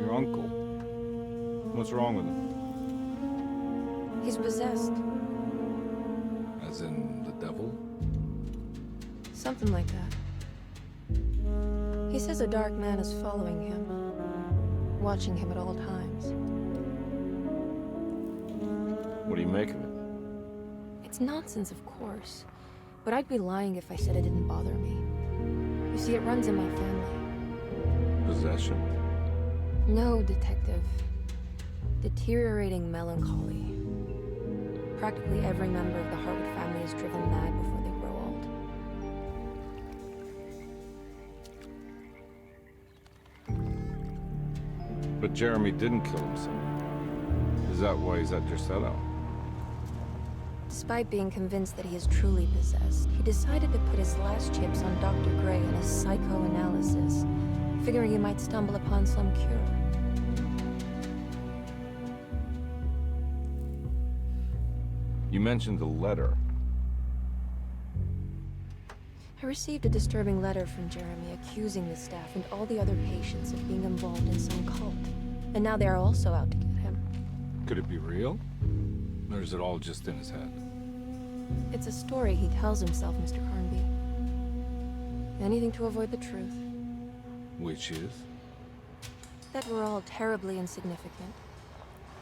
Your uncle. What's wrong with him? He's possessed. As in the devil? Something like that. He says a dark man is following him, watching him at all times. What do you make of it? It's nonsense, of course. But I'd be lying if I said it didn't bother me. You see, it runs in my family. Possession? No, detective. Deteriorating melancholy. Practically every member of the Hartwood family is driven mad before they grow old. But Jeremy didn't kill himself. Is that why he's at Derceto? Despite being convinced that he is truly possessed, he decided to put his last chips on Dr. Gray and his psychoanalysis, figuring he might stumble upon some cure. You mentioned the letter. I received a disturbing letter from Jeremy accusing the staff and all the other patients of being involved in some cult. And now they are also out to get him. Could it be real? Or is it all just in his head? It's a story he tells himself, Mr. Carnby. Anything to avoid the truth. Which is? That we're all terribly insignificant.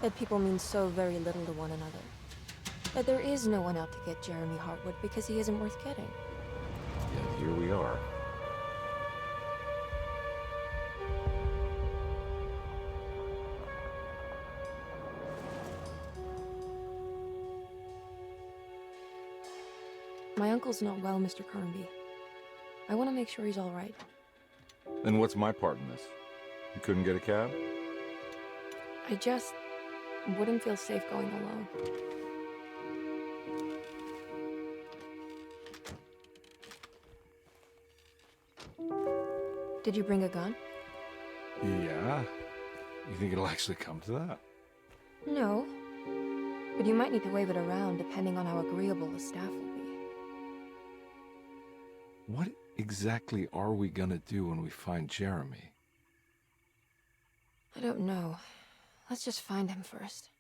That people mean so very little to one another. That there is no one out to get Jeremy Hartwood because he isn't worth getting. Yet here we are. My uncle's not well, Mr. Carnby. I want to make sure he's all right. Then what's my part in this? You couldn't get a cab? I just wouldn't feel safe going alone. Did you bring a gun? Yeah. You think it'll actually come to that? No. But you might need to wave it around depending on how agreeable the staff will be. What exactly are we gonna do when we find Jeremy? I don't know. Let's just find him first.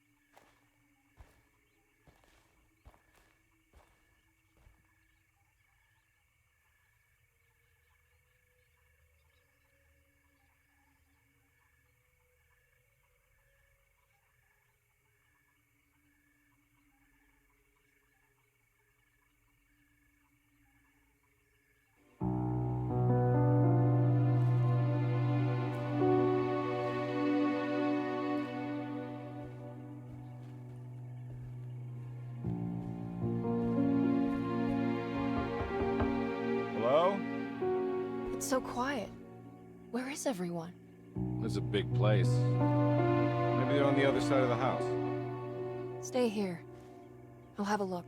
Hello? It's so quiet. Where is everyone? It's a big place. Maybe they're on the other side of the house. Stay here. I'll have a look.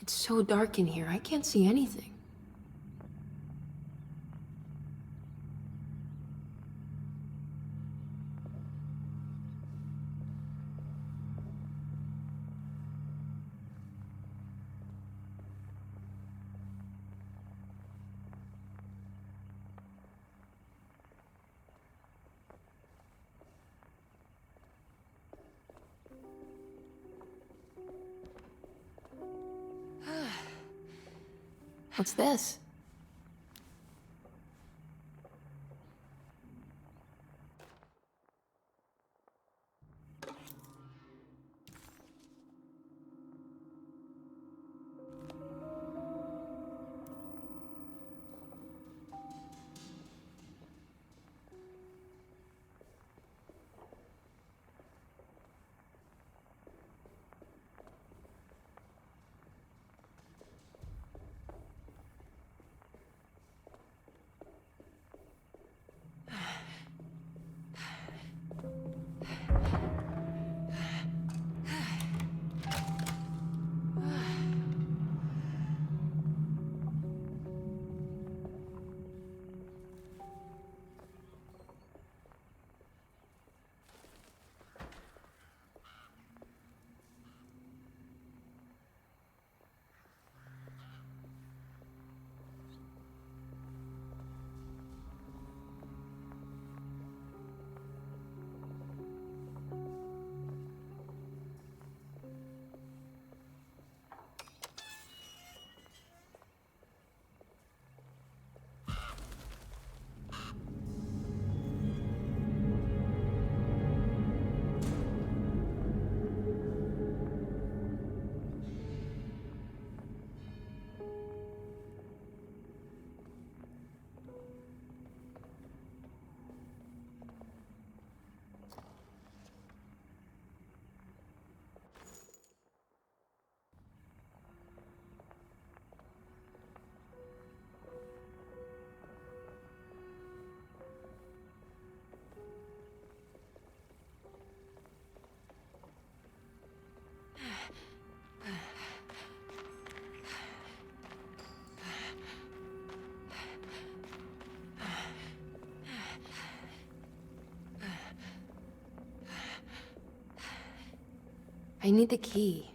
It's so dark in here, I can't see anything. What's this? I need the key.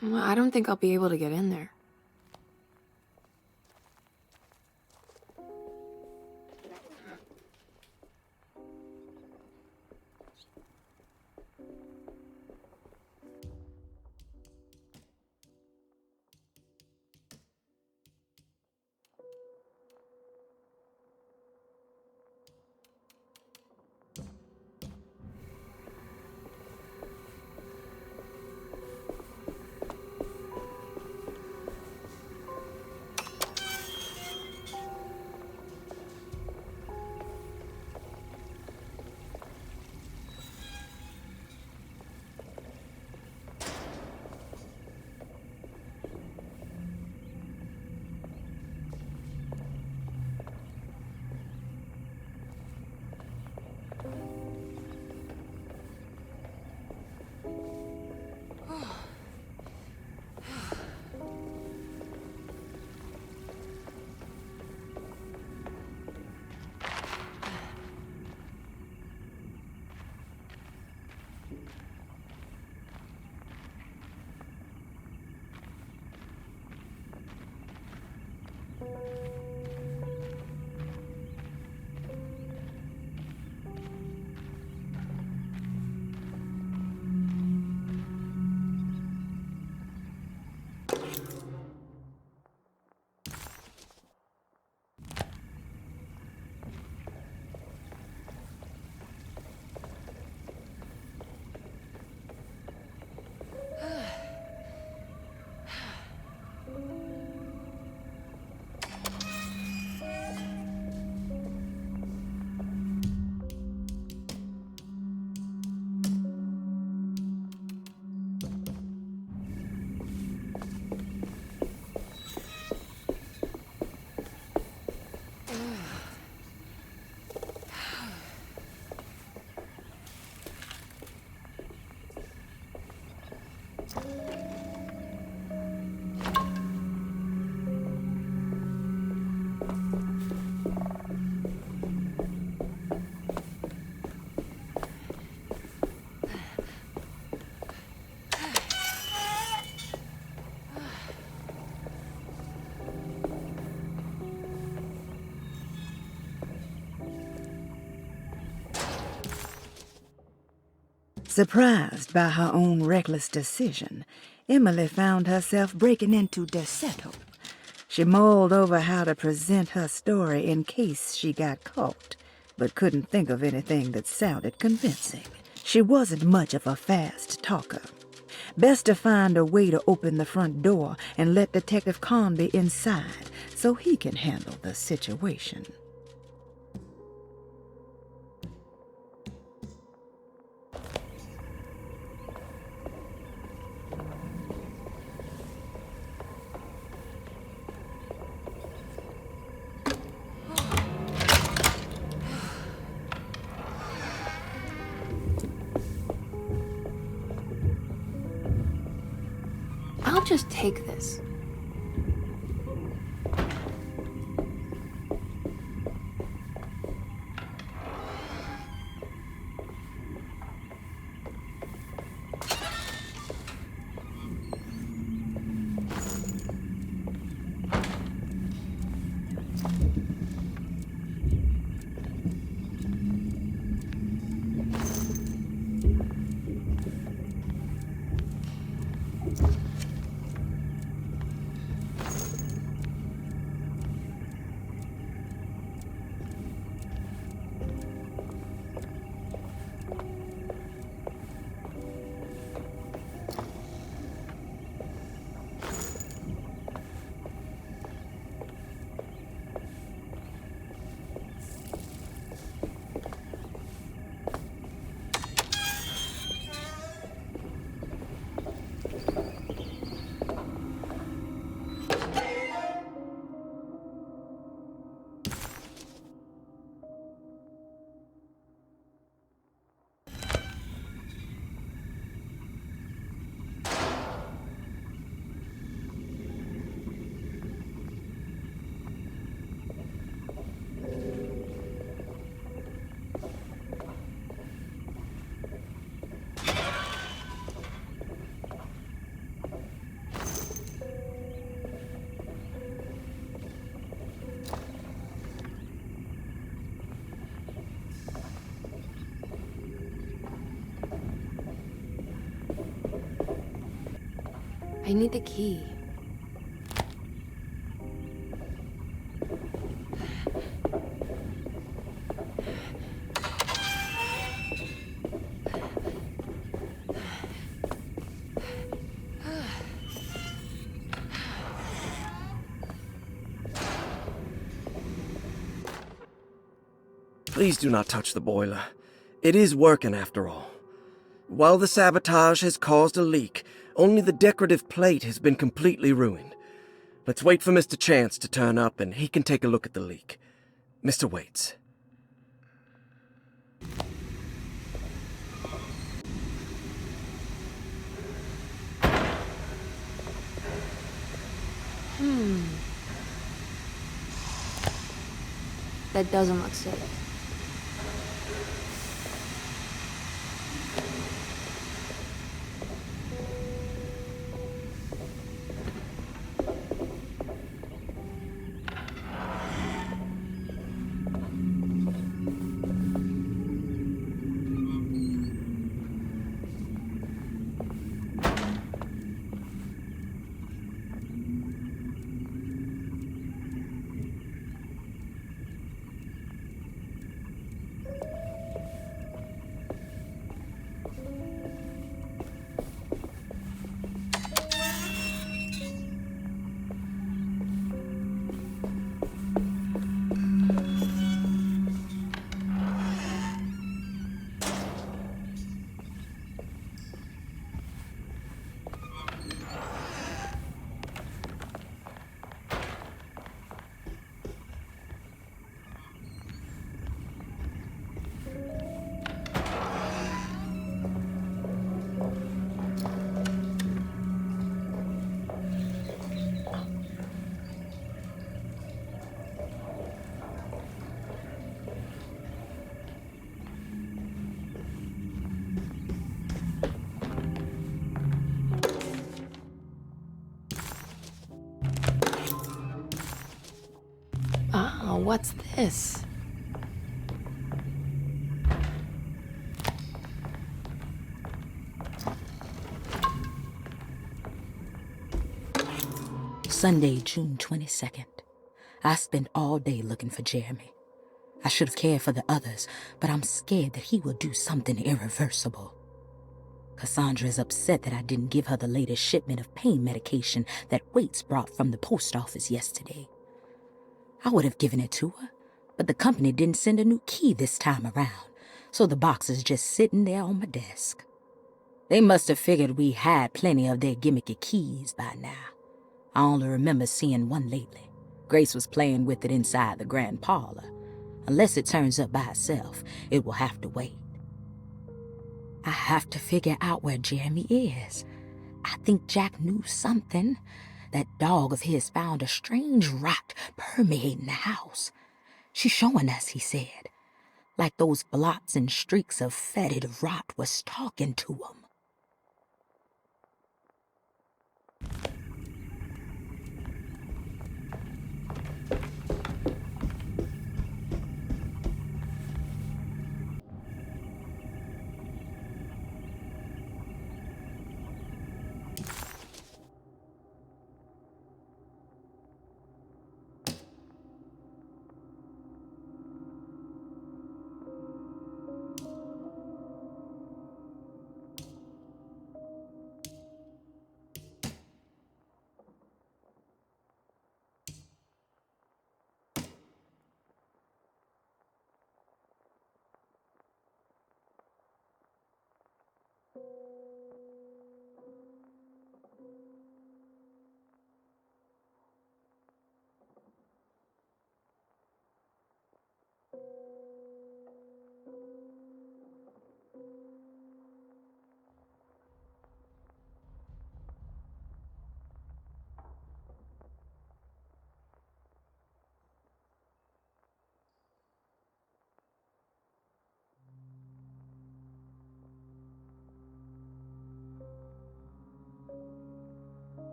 Well, I don't think I'll be able to get in there. Surprised by her own reckless decision, Emily found herself breaking into Desetto. She mulled over how to present her story in case she got caught, but couldn't think of anything that sounded convincing. She wasn't much of a fast talker. Best to find a way to open the front door and let Detective Conby inside so he can handle the situation. I'll just take this. I need the key. Please do not touch the boiler. It is working after all. While the sabotage has caused a leak, only the decorative plate has been completely ruined. Let's wait for Mr. Chance to turn up and he can take a look at the leak. Mr. Waits. That doesn't look safe. What's this? Sunday, June 22nd. I spent all day looking for Jeremy. I should have cared for the others, but I'm scared that he will do something irreversible. Cassandra is upset that I didn't give her the latest shipment of pain medication that Waits brought from the post office yesterday. I would have given it to her, but the company didn't send a new key this time around, so the box is just sitting there on my desk. They must have figured we had plenty of their gimmicky keys by now. I only remember seeing one lately. Grace was playing with it inside the grand parlor. Unless it turns up by itself, it will have to wait. I have to figure out where Jeremy is. I think Jack knew something. That dog of his found a strange rot permeating the house. She's showing us, he said. Like those blots and streaks of fetid rot was talking to him.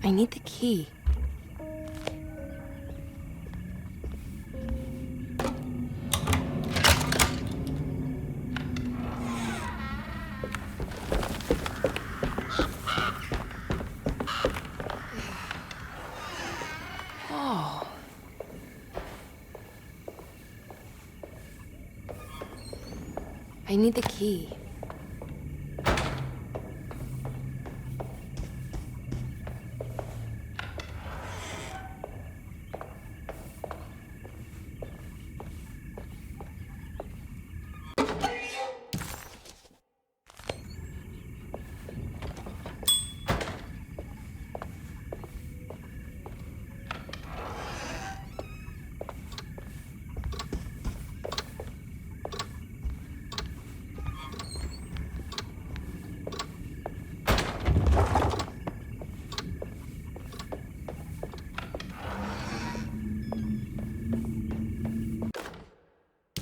I need the key. Oh. I need the key.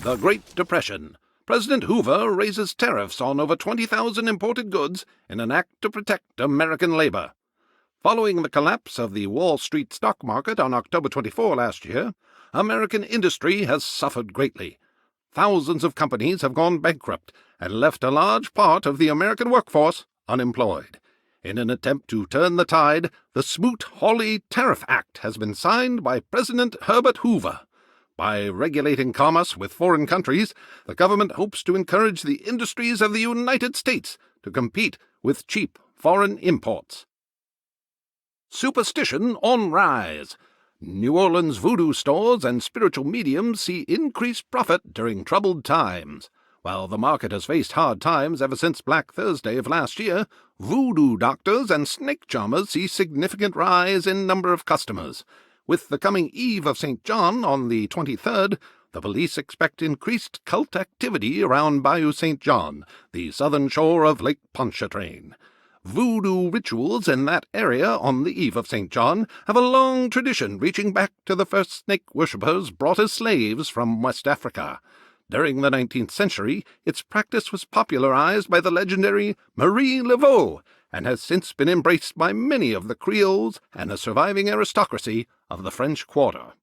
The Great Depression. President Hoover raises tariffs on over 20,000 imported goods in an act to protect American labor. Following the collapse of the Wall Street stock market on October 24 last year, American industry has suffered greatly. Thousands of companies have gone bankrupt and left a large part of the American workforce unemployed. In an attempt to turn the tide, the Smoot-Hawley Tariff Act has been signed by President Herbert Hoover. By regulating commerce with foreign countries, the government hopes to encourage the industries of the United States to compete with cheap foreign imports. Superstition on rise. New Orleans voodoo stores and spiritual mediums see increased profit during troubled times. While the market has faced hard times ever since Black Thursday of last year, voodoo doctors and snake charmers see significant rise in number of customers. With the coming Eve of St. John on the 23rd, the police expect increased cult activity around Bayou St. John, the southern shore of Lake Pontchartrain. Voodoo rituals in that area on the Eve of St. John have a long tradition reaching back to the first snake worshippers brought as slaves from West Africa. During the 19th century, its practice was popularized by the legendary Marie Laveau and has since been embraced by many of the Creoles and the surviving aristocracy of the French Quarter.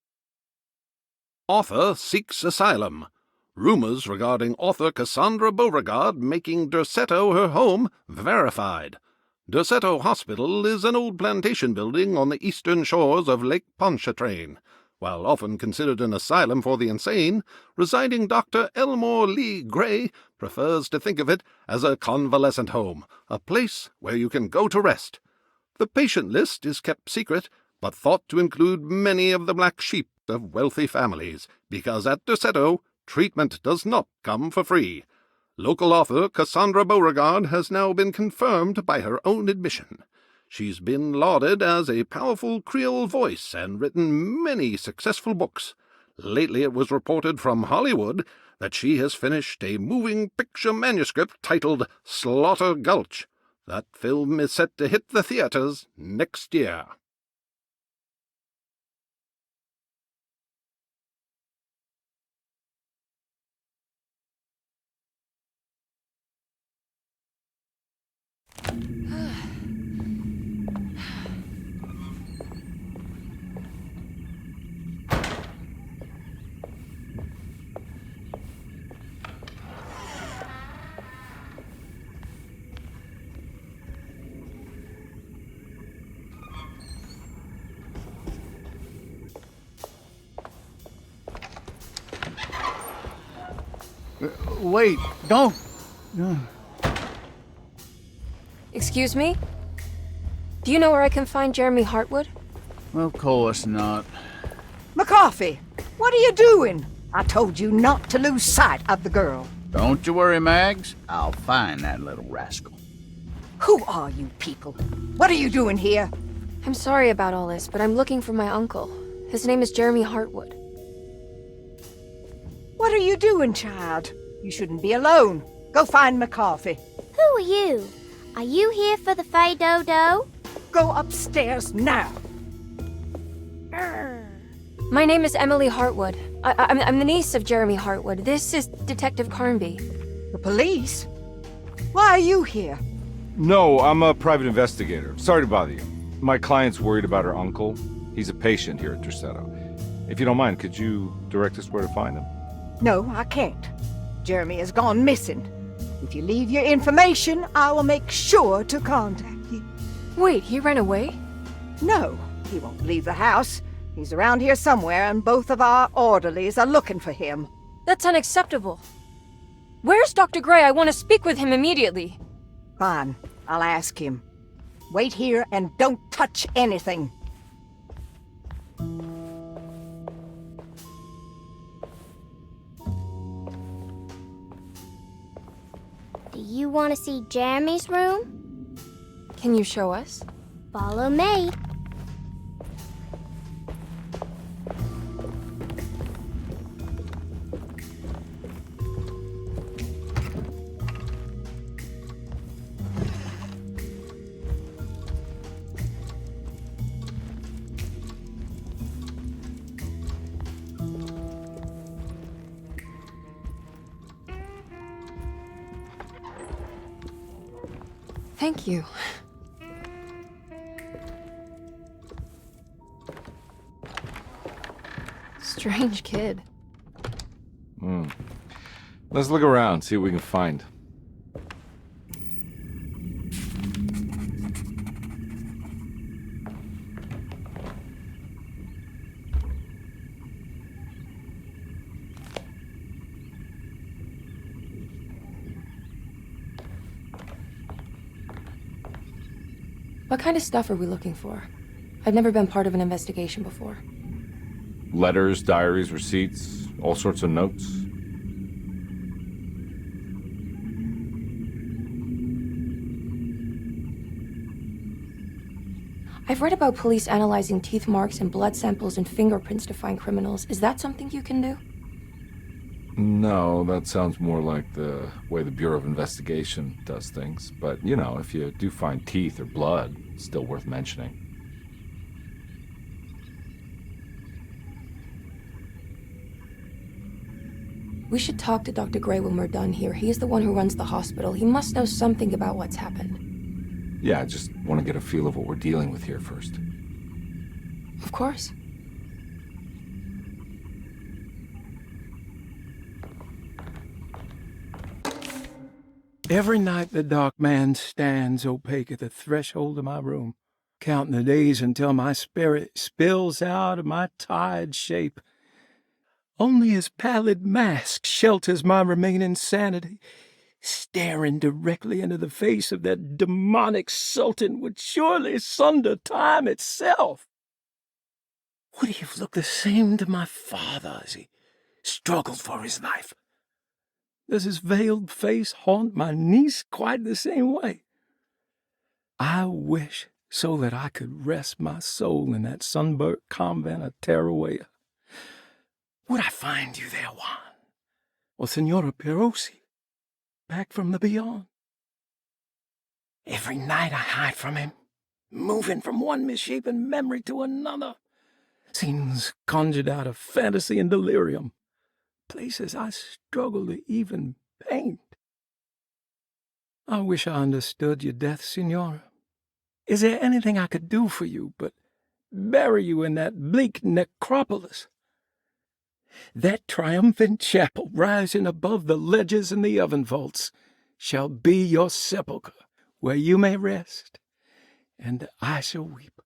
Author seeks asylum. Rumors regarding author Cassandra Beauregard making Derceto her home verified. Derceto Hospital is an old plantation building on the eastern shores of Lake Pontchartrain. While often considered an asylum for the insane, residing Dr. Elmore Lee Gray prefers to think of it as a convalescent home, a place where you can go to rest. The patient list is kept secret, but thought to include many of the black sheep of wealthy families, because at Derceto, treatment does not come for free. Local author Cassandra Beauregard has now been confirmed by her own admission. She's been lauded as a powerful Creole voice and written many successful books. Lately it was reported from Hollywood that she has finished a moving picture manuscript titled Slaughter Gulch. That film is set to hit the theaters next year. Wait, don't. Excuse me? Do you know where I can find Jeremy Hartwood? Of course not. McCarthy, what are you doing? I told you not to lose sight of the girl. Don't you worry, Mags. I'll find that little rascal. Who are you people? What are you doing here? I'm sorry about all this, but I'm looking for my uncle. His name is Jeremy Hartwood. What are you doing, child? You shouldn't be alone. Go find McCarthy. Who are you? Are you here for the Fay Dodo? Go upstairs now. My name is Emily Hartwood. I'm the niece of Jeremy Hartwood. This is Detective Carnby. The police? Why are you here? No, I'm a private investigator. Sorry to bother you. My client's worried about her uncle. He's a patient here at Derceto. If you don't mind, could you direct us where to find him? No, I can't. Jeremy has gone missing. If you leave your information, I will make sure to contact you. Wait, he ran away? No, he won't leave the house. He's around here somewhere, and both of our orderlies are looking for him. That's unacceptable. Where's Dr. Gray? I want to speak with him immediately. Fine, I'll ask him. Wait here and don't touch anything. Do you want to see Jeremy's room? Can you show us? Follow me. Thank you. Strange kid. Let's look around, see what we can find. What kind of stuff are we looking for? I've never been part of an investigation before. Letters, diaries, receipts, all sorts of notes. I've read about police analyzing teeth marks and blood samples and fingerprints to find criminals. Is that something you can do? No, that sounds more like the way the Bureau of Investigation does things. But, you know, if you do find teeth or blood, it's still worth mentioning. We should talk to Dr. Gray when we're done here. He's the one who runs the hospital. He must know something about what's happened. Yeah, I just want to get a feel of what we're dealing with here first. Of course. Every night the dark man stands opaque at the threshold of my room, counting the days until my spirit spills out of my tired shape. Only his pallid mask shelters my remaining sanity. Staring directly into the face of that demonic sultan would surely sunder time itself. Would he have looked the same to my father as he struggled for his life? Does his veiled face haunt my niece quite the same way? I wish so that I could rest my soul in that sunburnt convent of Teruel. Would I find you there, Juan? Or Senora Perosi, back from the beyond? Every night I hide from him, moving from one misshapen memory to another. Scenes conjured out of fantasy and delirium. Places I struggle to even paint. I wish I understood your death, Senora. Is there anything I could do for you but bury you in that bleak necropolis? That triumphant chapel rising above the ledges and the oven vaults shall be your sepulchre, where you may rest, and I shall weep.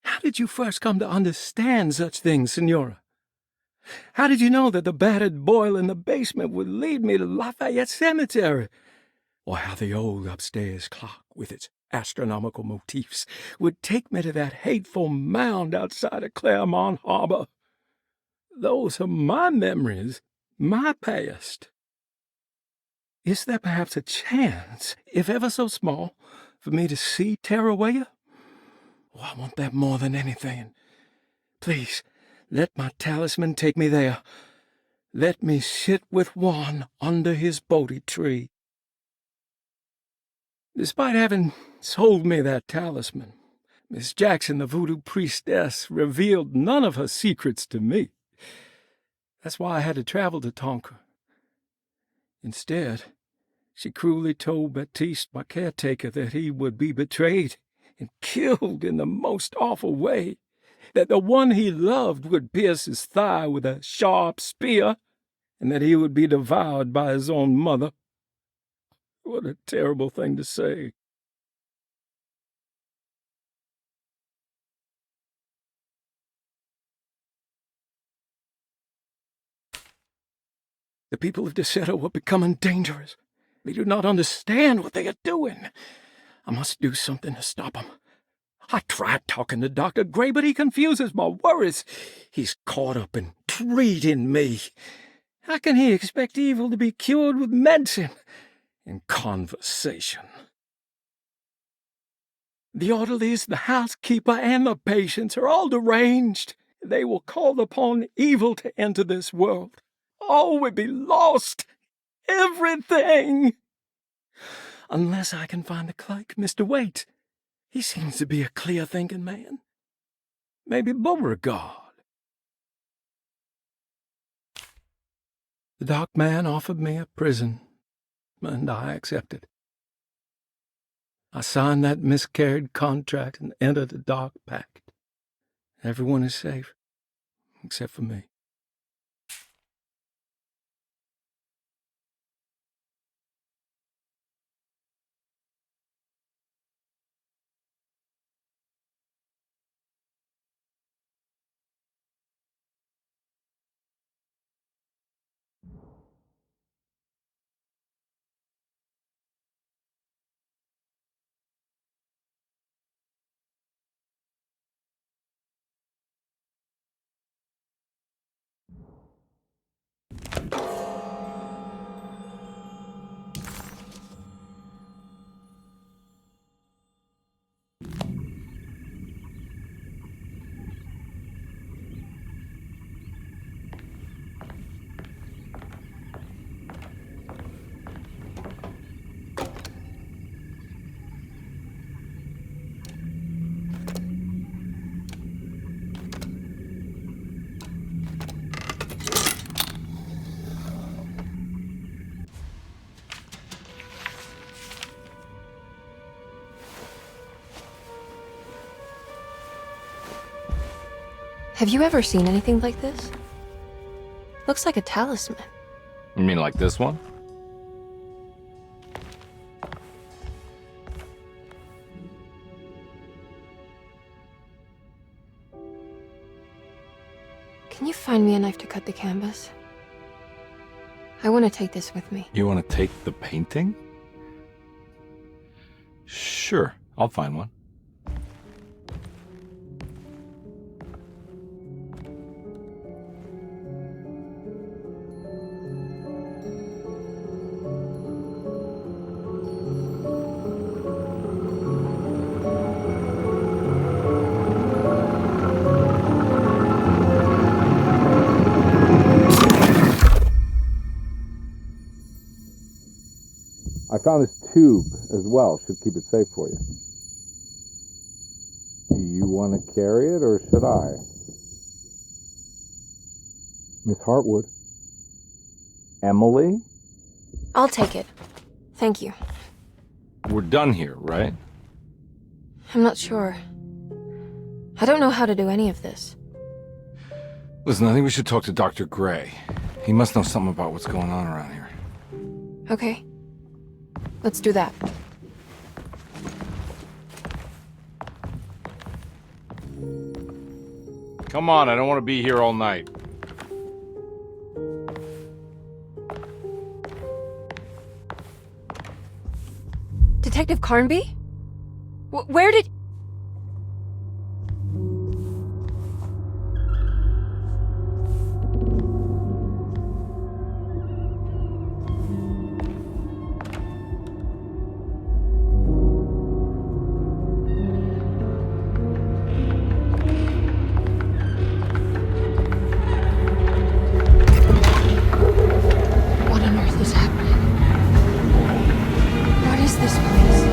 How did you first come to understand such things, Senora? How did you know that the battered boiler in the basement would lead me to Lafayette Cemetery? Or how the old upstairs clock, with its astronomical motifs, would take me to that hateful mound outside of Claremont Harbor? Those are my memories, my past. Is there perhaps a chance, if ever so small, for me to see Teruel? Oh, I want that more than anything. Please, let my talisman take me there. Let me sit with Juan under his Bodhi tree. Despite having sold me that talisman, Miss Jackson, the voodoo priestess, revealed none of her secrets to me. That's why I had to travel to Tonka. Instead, she cruelly told Baptiste, my caretaker, that he would be betrayed and killed in the most awful way, that the one he loved would pierce his thigh with a sharp spear, and that he would be devoured by his own mother. What a terrible thing to say. The people of Deseto are becoming dangerous. They do not understand what they are doing. I must do something to stop them. I tried talking to Dr. Gray, but he confuses my worries. He's caught up in treating me. How can he expect evil to be cured with medicine and conversation? The orderlies, the housekeeper, and the patients are all deranged. They will call upon evil to enter this world. All will be lost. Everything. Unless I can find the clerk, Mr. Waite. He seems to be a clear-thinking man. Maybe Beauregard. The dark man offered me a prison, and I accepted. I signed that miscarried contract and entered the dark pact. Everyone is safe, except for me. Have you ever seen anything like this? Looks like a talisman. You mean like this one? Can you find me a knife to cut the canvas? I want to take this with me. You want to take the painting? Sure, I'll find one. I found this tube as well. Should keep it safe for you. Do you want to carry it or should I? Miss Hartwood? Emily? I'll take it. Thank you. We're done here, right? I'm not sure. I don't know how to do any of this. Listen, I think we should talk to Dr. Gray. He must know something about what's going on around here. Okay. Let's do that. Come on, I don't want to be here all night. Detective Carnby? Where did... What on earth is happening? What is this place?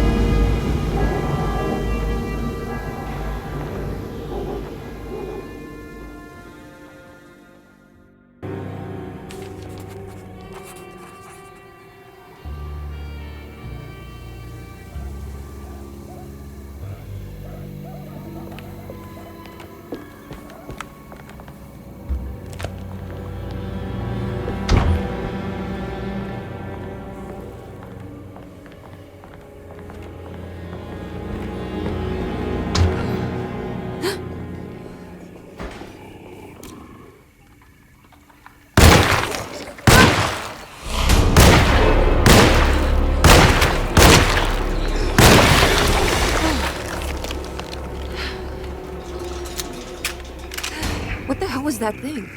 What the hell was that thing?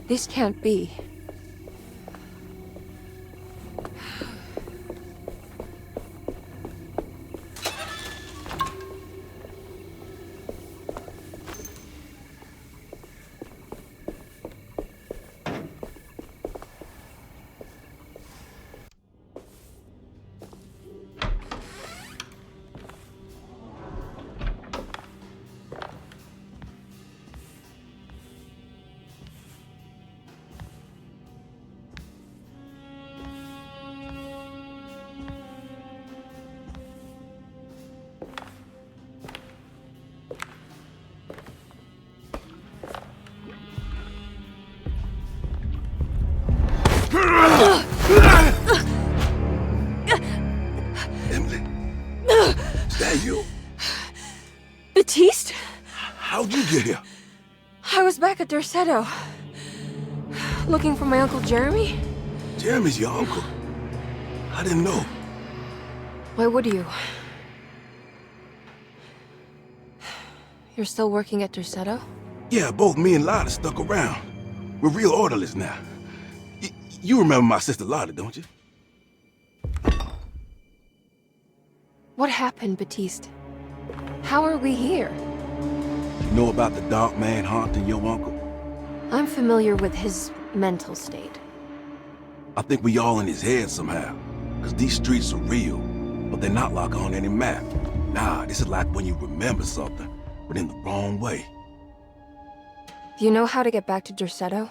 This can't be. Emily, is that you? Batiste? How'd you get here? I was back at Dorsetto. Looking for my Uncle Jeremy? Jeremy's your uncle. I didn't know. Why would you? You're still working at Derceto? Yeah, both me and Lotta stuck around. We're real orderlies now. You remember my sister Lotta, don't you? What happened, Batiste? How are we here? You know about the dark man haunting your uncle? I'm familiar with his mental state. I think we all in his head somehow. Cause these streets are real, but they're not like on any map. Nah, this is like when you remember something, but in the wrong way. Do you know how to get back to Derceto?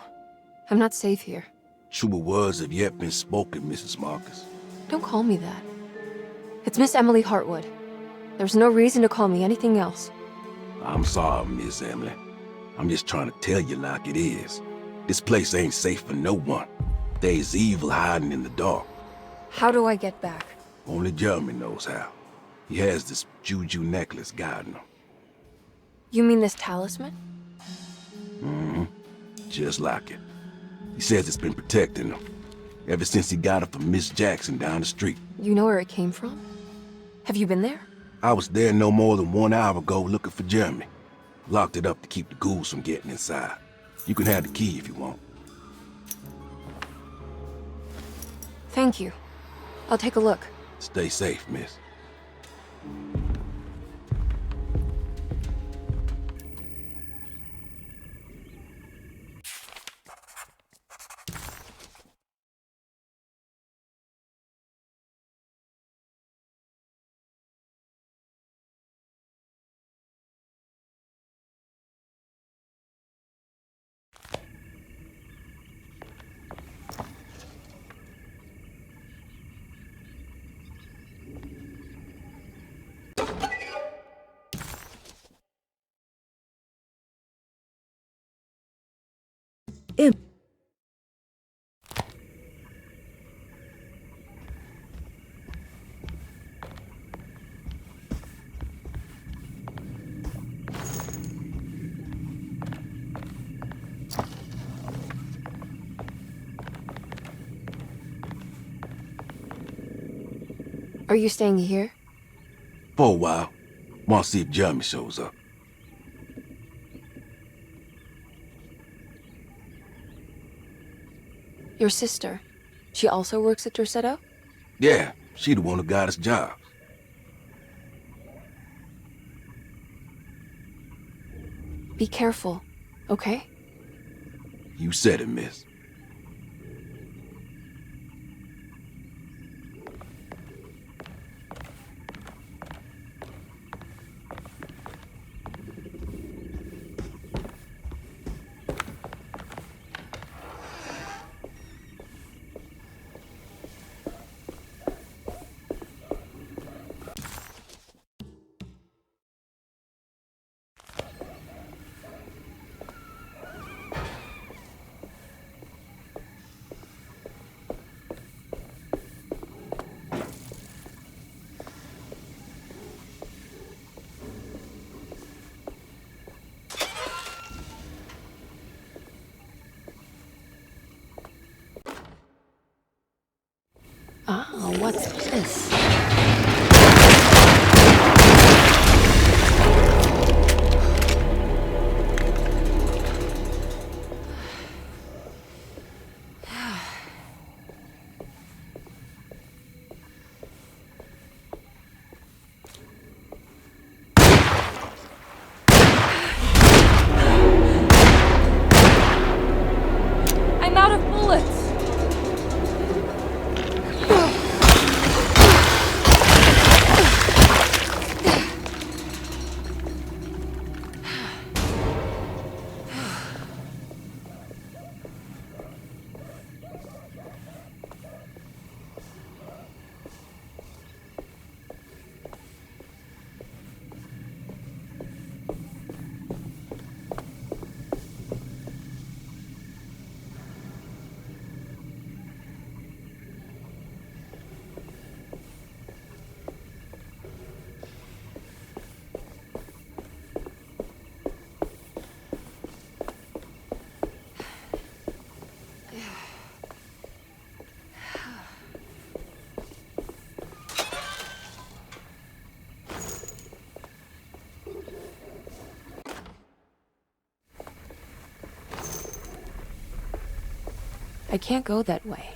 I'm not safe here. Truer words have yet been spoken, Mrs. Marcus. Don't call me that. It's Miss Emily Hartwood. There's no reason to call me anything else. I'm sorry, Miss Emily. I'm just trying to tell you like it is. This place ain't safe for no one. There's evil hiding in the dark. How do I get back? Only Jeremy knows how. He has this juju necklace guiding him. You mean this talisman? Mm-hmm. Just like it. He says it's been protecting him ever since he got it from Miss Jackson down the street. You know where it came from? Have you been there? I was there no more than 1 hour ago looking for Jeremy. Locked it up to keep the ghouls from getting inside. You can have the key if you want. Thank you. I'll take a look. Stay safe, miss. Are you staying here? For a while. Want to see if Jeremy shows up. Your sister. She also works at Derceto? Yeah, she the one who got us jobs. Be careful, okay? You said it, miss. Ah, what's this? I'm out of bullets! I can't go that way.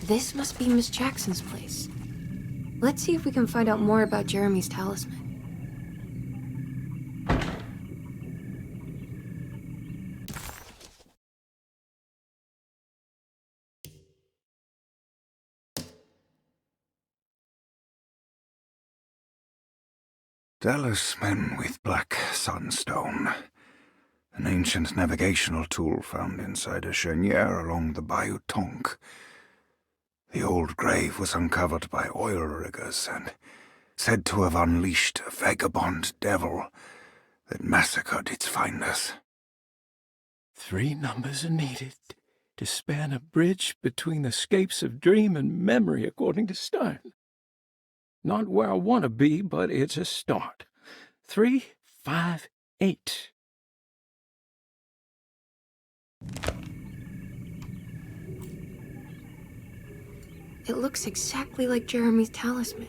This must be Miss Jackson's place. Let's see if we can find out more about Jeremy's talisman. Talisman with black sunstone. An ancient navigational tool found inside a cheniere along the Bayou Tonk. The old grave was uncovered by oil riggers and said to have unleashed a vagabond devil that massacred its finders. 3 numbers are needed to span a bridge between the scapes of dream and memory, according to Stern. Not where I want to be, but it's a start. 3, 5, 8. It looks exactly like Jeremy's talisman.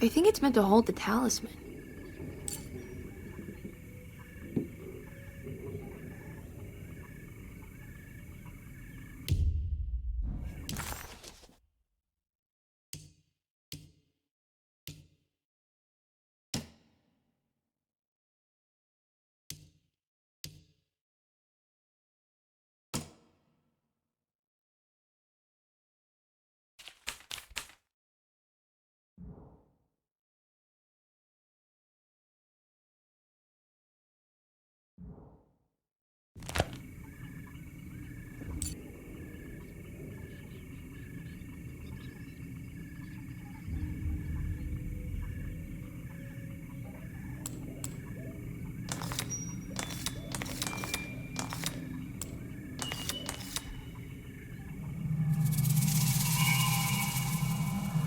I think it's meant to hold the talisman.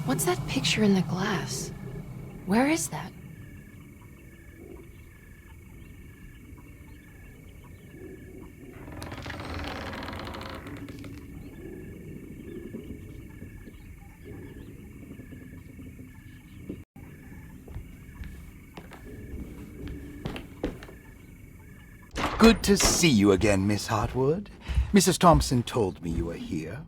What's that picture in the glass? Where is that? Good to see you again, Miss Hartwood. Mrs. Thompson told me you were here.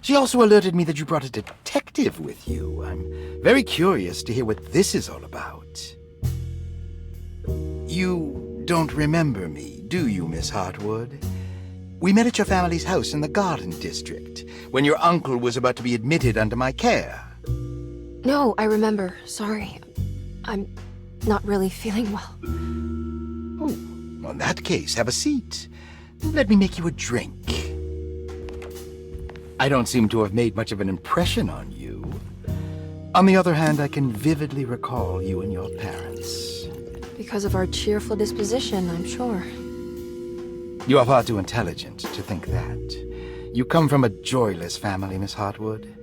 She also alerted me that you brought a detective with you. I'm very curious to hear what this is all about. You don't remember me, do you, Miss Hartwood? We met at your family's house in the Garden District, when your uncle was about to be admitted under my care. No, I remember. Sorry. I'm not really feeling well. Oh, well, in that case, have a seat. Let me make you a drink. I don't seem to have made much of an impression on you. On the other hand, I can vividly recall you and your parents. Because of our cheerful disposition, I'm sure. You are far too intelligent to think that. You come from a joyless family, Miss Hartwood.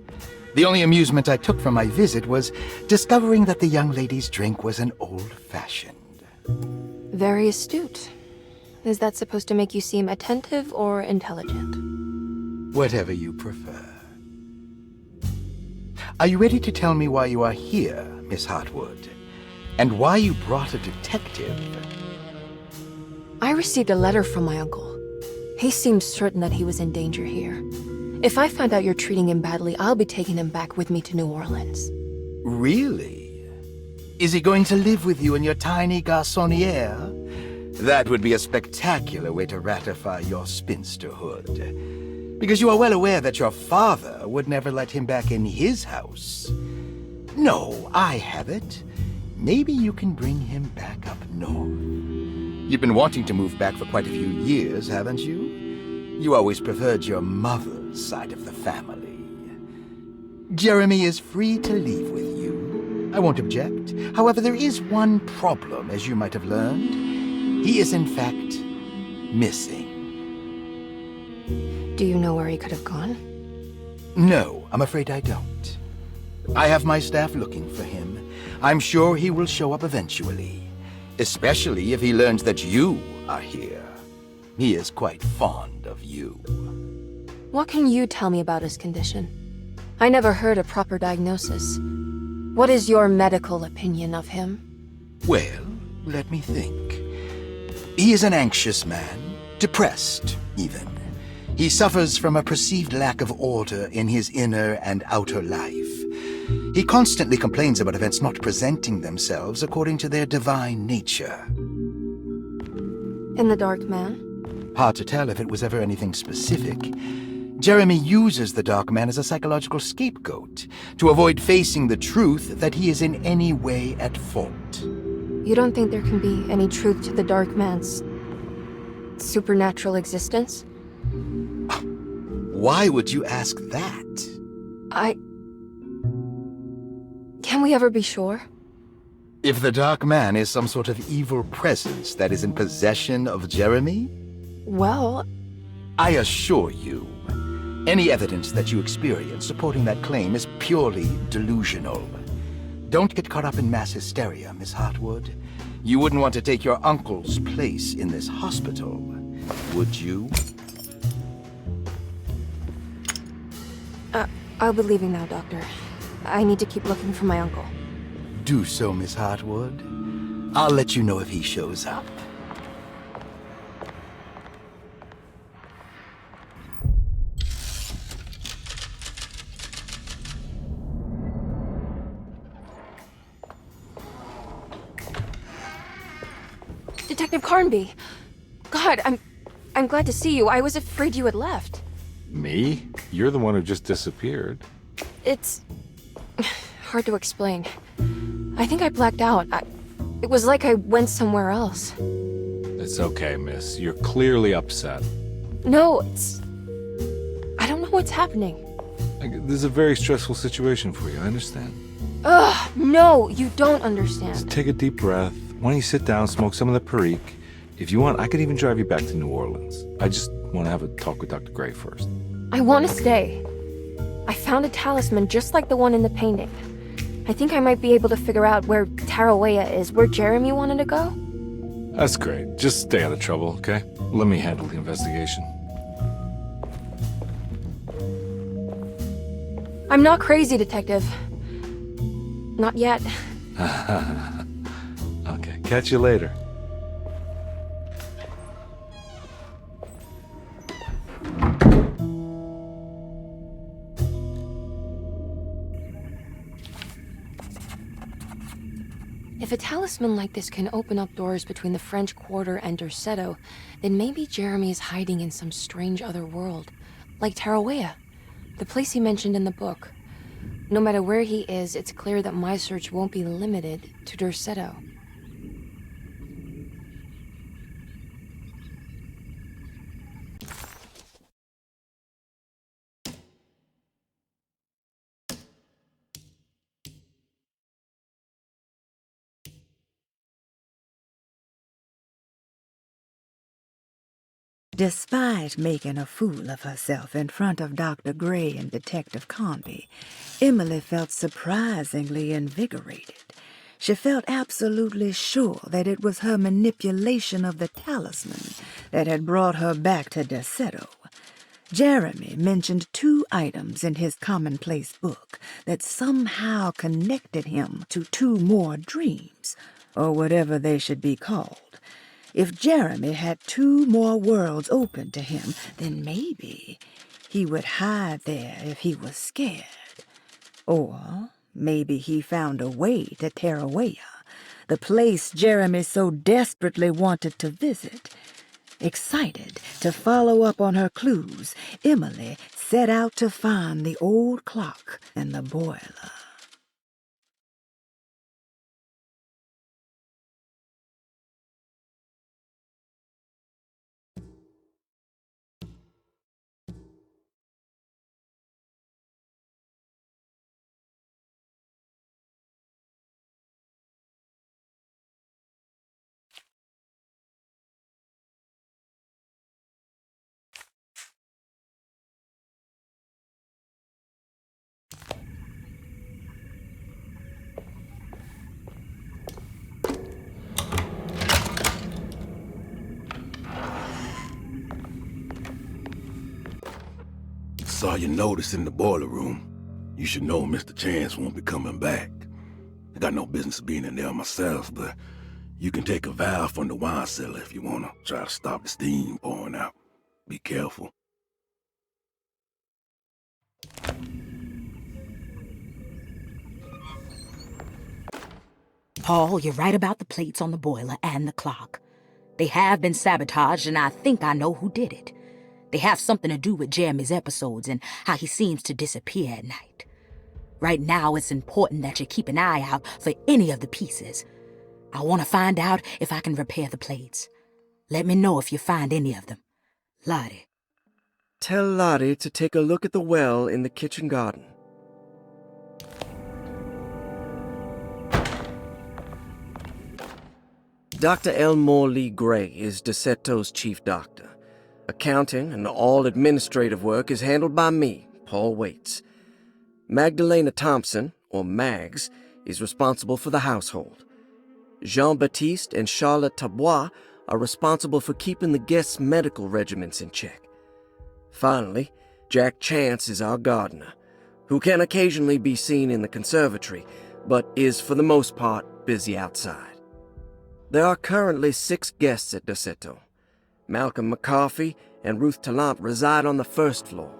The only amusement I took from my visit was discovering that the young lady's drink was an old-fashioned. Very astute. Is that supposed to make you seem attentive or intelligent? Whatever you prefer. Are you ready to tell me why you are here, Miss Hartwood? And why you brought a detective? I received a letter from my uncle. He seemed certain that he was in danger here. If I find out you're treating him badly, I'll be taking him back with me to New Orleans. Really? Is he going to live with you in your tiny garçonniere? That would be a spectacular way to ratify your spinsterhood. Because you are well aware that your father would never let him back in his house. No, I have it. Maybe you can bring him back up north. You've been wanting to move back for quite a few years, haven't you? You always preferred your mother's side of the family. Jeremy is free to leave with you. I won't object. However, there is one problem, as you might have learned. He is, in fact, missing. Do you know where he could have gone? No, I'm afraid I don't. I have my staff looking for him. I'm sure he will show up eventually. Especially if he learns that you are here. He is quite fond of you. What can you tell me about his condition? I never heard a proper diagnosis. What is your medical opinion of him? Well, let me think. He is an anxious man, depressed, even. He suffers from a perceived lack of order in his inner and outer life. He constantly complains about events not presenting themselves according to their divine nature. And the Dark Man? Hard to tell if it was ever anything specific. Jeremy uses the Dark Man as a psychological scapegoat to avoid facing the truth that he is in any way at fault. You don't think there can be any truth to the Dark Man's supernatural existence? Why would you ask that? Can we ever be sure? If the Dark Man is some sort of evil presence that is in possession of Jeremy? Well, I assure you, any evidence that you experience supporting that claim is purely delusional. Don't get caught up in mass hysteria, Miss Hartwood. You wouldn't want to take your uncle's place in this hospital, would you? I'll be leaving now, Doctor. I need to keep looking for my uncle. Do so, Miss Hartwood. I'll let you know if he shows up. Detective Carnby! God, I'm glad to see you. I was afraid you had left. Me? You're the one who just disappeared. It's hard to explain. I think I blacked out. It was like I went somewhere else. It's okay, miss. You're clearly upset. No, I don't know what's happening. This is a very stressful situation for you, I understand. Ugh, no, you don't understand. Just take a deep breath. Why don't you sit down, smoke some of the Perique? If you want, I could even drive you back to New Orleans. I just want to have a talk with Dr. Gray first. I want to stay. I found a talisman just like the one in the painting. I think I might be able to figure out where Tarawea is, where Jeremy wanted to go. That's great. Just stay out of trouble, okay? Let me handle the investigation. I'm not crazy, Detective. Not yet. Okay, catch you later. If a talisman like this can open up doors between the French Quarter and Derceto, then maybe Jeremy is hiding in some strange other world, like Tarawea, the place he mentioned in the book. No matter where he is, it's clear that my search won't be limited to Derceto. Despite making a fool of herself in front of Dr. Gray and Detective Conby, Emily felt surprisingly invigorated. She felt absolutely sure that it was her manipulation of the talisman that had brought her back to Derceto. Jeremy mentioned 2 items in his commonplace book that somehow connected him to 2 more dreams, or whatever they should be called. If Jeremy had 2 more worlds open to him, then maybe he would hide there if he was scared. Or maybe he found a way to Terrawea, the place Jeremy so desperately wanted to visit. Excited to follow up on her clues, Emily set out to find the old clock and the boiler. Saw your notice in the boiler room. You should know Mr. Chance won't be coming back. I got no business being in there myself, but you can take a valve from the wine cellar if you want to try to stop the steam pouring out. Be careful. Paul, you're right about the plates on the boiler and the clock. They have been sabotaged, and I think I know who did it. They have something to do with Jeremy's episodes and how he seems to disappear at night. Right now, it's important that you keep an eye out for any of the pieces. I want to find out if I can repair the plates. Let me know if you find any of them. Lottie. Tell Lottie to take a look at the well in the kitchen garden. Dr. Elmore Lee Gray is Deceto's chief doctor. Accounting and all administrative work is handled by me, Paul Waits. Magdalena Thompson, or Mags, is responsible for the household. Jean-Baptiste and Charlotte Tabois are responsible for keeping the guests' medical regimens in check. Finally, Jack Chance is our gardener, who can occasionally be seen in the conservatory, but is for the most part busy outside. There are currently 6 guests at Derceto. Malcolm McCarthy and Ruth Tallant reside on the first floor.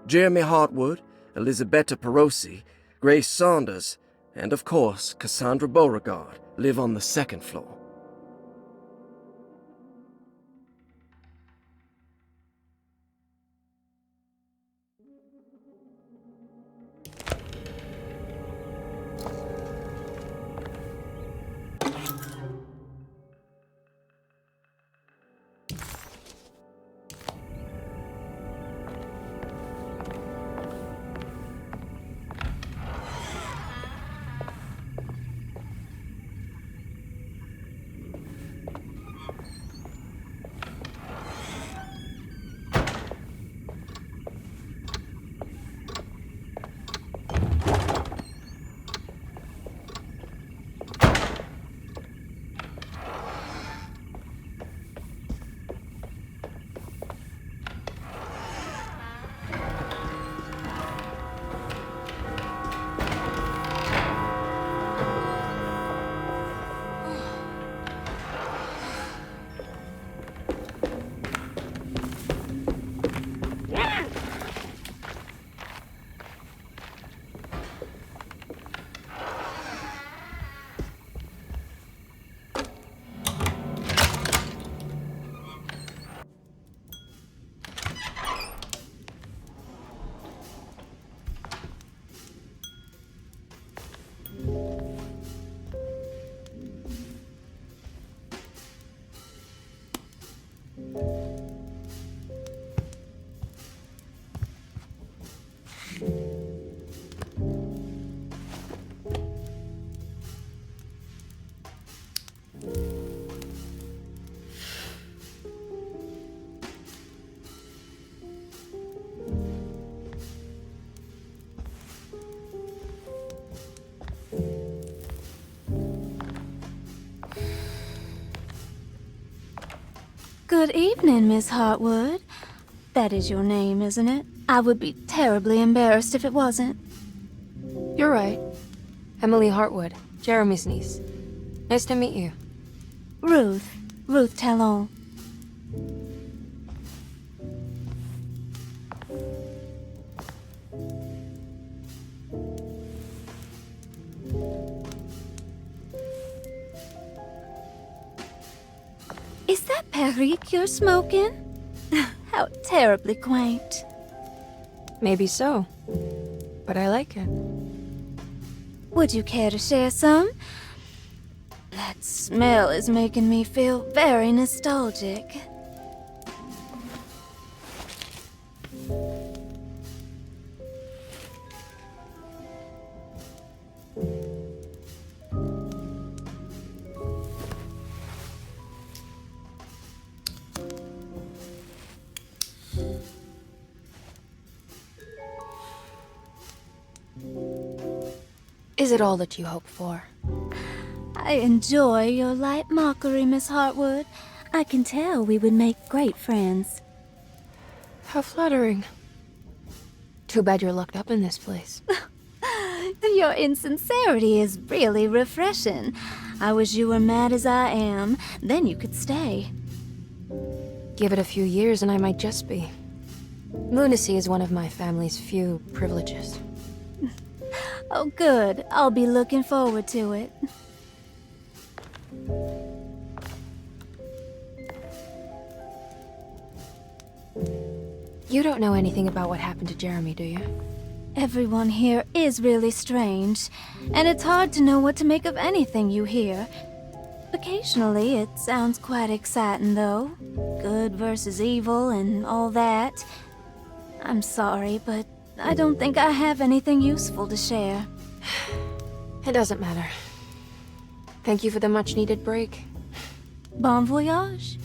Jeremy Hartwood, Elisabetta Perosi, Grace Saunders, and of course Cassandra Beauregard live on the second floor. Good evening, Miss Hartwood. That is your name, isn't it? I would be terribly embarrassed if it wasn't. You're right. Emily Hartwood, Jeremy's niece. Nice to meet you. Ruth Talon. Is that Perique you're smoking? How terribly quaint. Maybe so, but I like it. Would you care to share some? That smell is making me feel very nostalgic. Is it all that you hope for? I enjoy your light mockery, Miss Hartwood. I can tell we would make great friends. How flattering. Too bad you're locked up in this place. Your insincerity is really refreshing. I wish you were mad as I am, then you could stay. Give it a few years and I might just be. Lunacy is one of my family's few privileges. Oh, good. I'll be looking forward to it. You don't know anything about what happened to Jeremy, do you? Everyone here is really strange, and it's hard to know what to make of anything you hear. Occasionally, it sounds quite exciting, though. Good versus evil and all that. I'm sorry, but I don't think I have anything useful to share. It doesn't matter. Thank you for the much-needed break. Bon voyage.